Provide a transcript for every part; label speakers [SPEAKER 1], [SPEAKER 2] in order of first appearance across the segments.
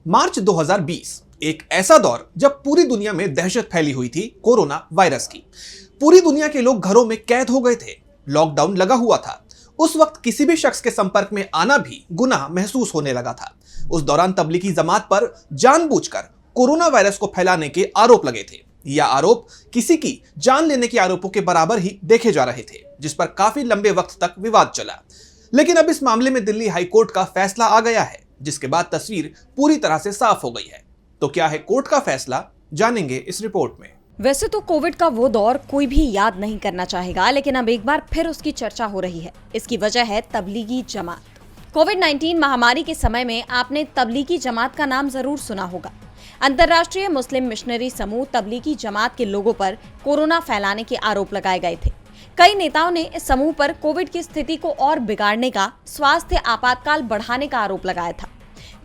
[SPEAKER 1] मार्च 2020 एक ऐसा दौर जब पूरी दुनिया में दहशत फैली हुई थी कोरोना वायरस की। पूरी दुनिया के लोग घरों में कैद हो गए थे, लॉकडाउन लगा हुआ था। उस वक्त किसी भी शख्स के संपर्क में आना भी गुनाह महसूस होने लगा था। उस दौरान तबलीगी जमात पर जानबूझकर कोरोना वायरस को फैलाने के आरोप लगे थे। यह आरोप किसी की जान लेने के आरोपों के बराबर ही देखे जा रहे थे, जिस पर काफी लंबे वक्त तक विवाद चला। लेकिन अब इस मामले में दिल्ली हाईकोर्ट का फैसला आ गया है, जिसके बाद तस्वीर पूरी तरह से साफ हो गई है। तो क्या है कोर्ट का फैसला, जानेंगे इस रिपोर्ट में।
[SPEAKER 2] वैसे तो कोविड का वो दौर कोई भी याद नहीं करना चाहेगा, लेकिन अब एक बार फिर उसकी चर्चा हो रही है। इसकी वजह है तबलीगी जमात। कोविड-19 महामारी के समय में आपने तबलीगी जमात का नाम जरूर सुना होगा। अंतर्राष्ट्रीय मुस्लिम मिशनरी समूह तबलीगी जमात के लोगों पर कोरोना फैलाने के आरोप लगाए गए थे। कई नेताओं ने इस समूह पर कोविड की स्थिति को और बिगाड़ने का, स्वास्थ्य आपातकाल बढ़ाने का आरोप लगाया था।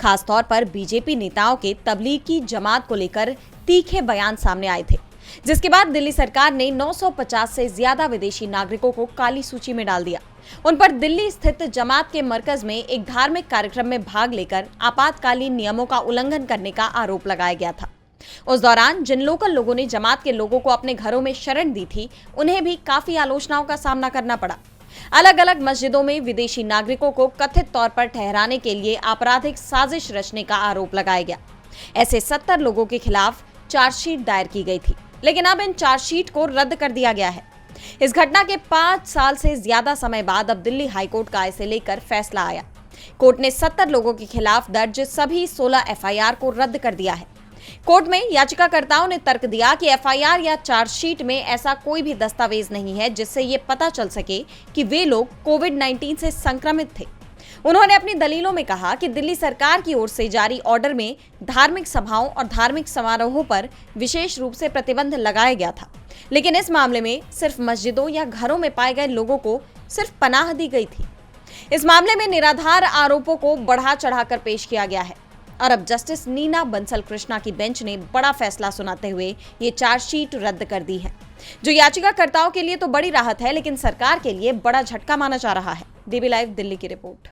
[SPEAKER 2] खासतौर पर बीजेपी नेताओं के तबलीगी जमात को लेकर तीखे बयान सामने आए थे, जिसके बाद दिल्ली सरकार ने 950 से ज्यादा विदेशी नागरिकों को काली सूची में डाल दिया। उन पर दिल्ली स्थित जमात के मरकज में एक धार्मिक कार्यक्रम में भाग लेकर आपातकालीन नियमों का उल्लंघन करने का आरोप लगाया गया था। उस दौरान जिन लोकल लोगों ने जमात के लोगों को अपने घरों में शरण दी थी, उन्हें भी काफी आलोचनाओं का सामना करना पड़ा। अलग अलग मस्जिदों में विदेशी नागरिकों को कथित तौर पर ठहराने के लिए आपराधिक साजिश रचने का आरोप लगाया गया। ऐसे 70 लोगों के खिलाफ चार्जशीट दायर की गई थी, लेकिन अब इन चार्जशीट को रद्द कर दिया गया है। इस घटना के 5 साल से ज्यादा समय बाद अब दिल्ली हाईकोर्ट का इसे लेकर फैसला आया। कोर्ट ने 70 लोगों के खिलाफ दर्ज सभी 16 एफआईआर को रद्द कर दिया है। कोर्ट में याचिकाकर्ताओं ने तर्क दिया कि एफआईआर या चार्जशीट में ऐसा कोई भी दस्तावेज नहीं है जिससे ये पता चल सके कि वे लोग कोविड-19 से संक्रमित थे। उन्होंने अपनी दलीलों में कहा कि दिल्ली सरकार की ओर से जारी ऑर्डर में धार्मिक सभाओं और धार्मिक समारोहों पर विशेष रूप से प्रतिबंध लगाया गया था, लेकिन इस मामले में सिर्फ मस्जिदों या घरों में पाए गए लोगों को सिर्फ पनाह दी गई थी। इस मामले में निराधार आरोपों को बढ़ा चढ़ाकर पेश किया गया है और अब जस्टिस नीना बंसल कृष्णा की बेंच ने बड़ा फैसला सुनाते हुए ये चार्जशीट रद्द कर दी है, जो याचिकाकर्ताओं के लिए तो बड़ी राहत है, लेकिन सरकार के लिए बड़ा झटका माना जा रहा है। डीबी लाइव दिल्ली की रिपोर्ट।